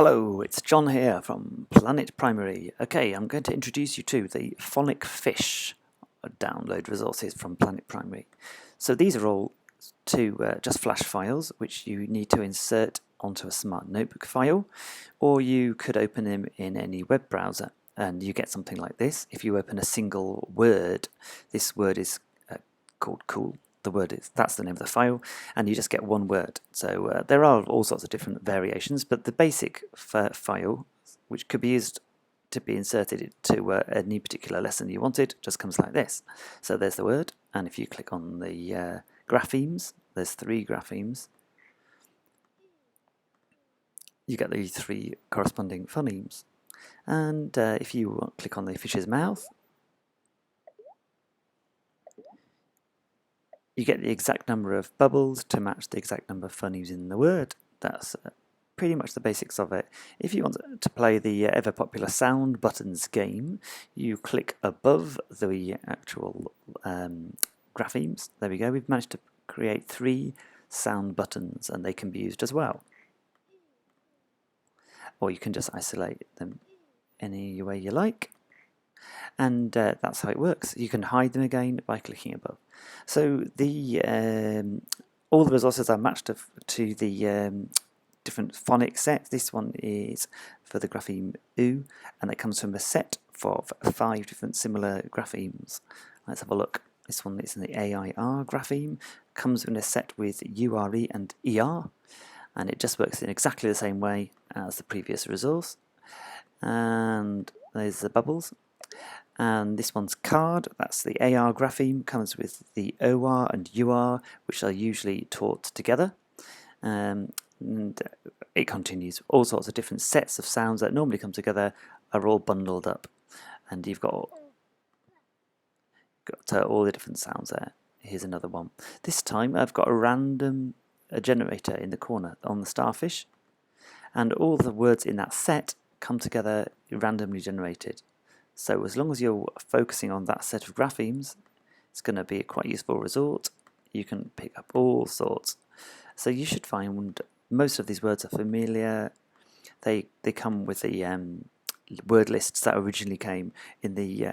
Hello, it's John here from Planet Primary. Okay, I'm going to introduce you to the phonicfish download resources from Planet Primary. So these are all just flash files which you need to insert onto a smart notebook file, or you could open them in any web browser and you get something like this. If you open a single word, this word is called cool. That's the name of the file, and you just get one word. So there are all sorts of different variations, but the basic file, which could be used to be inserted to any particular lesson you wanted, just comes like this. So there's the word, and if you click on the graphemes, there's 3 graphemes. You get the 3 corresponding phonemes, and if you click on the fish's mouth, you get the exact number of bubbles to match the exact number of phonemes in the word. That's pretty much the basics of it. If you want to play the ever popular sound buttons game, you click above the actual graphemes. There we go, we've managed to create 3 sound buttons, and they can be used as well. Or you can just isolate them any way you like. And that's how it works. You can hide them again by clicking above. So all the resources are matched to the different phonic sets. This one is for the grapheme U, and it comes from a set of 5 different similar graphemes. Let's have a look. This one is in the AIR grapheme, comes in a set with URE and ER, and it just works in exactly the same way as the previous resource. And there's the bubbles. And this one's card, that's the AR grapheme, comes with the OR and UR, which are usually taught together. And it continues. All sorts of different sets of sounds that normally come together are all bundled up. And you've got all the different sounds there. Here's another one. This time I've got a generator in the corner on the starfish. And all the words in that set come together randomly generated. So as long as you're focusing on that set of graphemes, it's going to be a quite useful resort. You can pick up all sorts. So you should find most of these words are familiar. They come with the word lists that originally came in the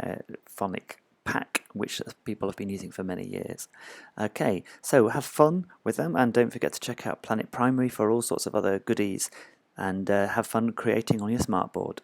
phonic pack, which people have been using for many years. Okay, so have fun with them, and don't forget to check out Planet Primary for all sorts of other goodies, and have fun creating on your smartboard.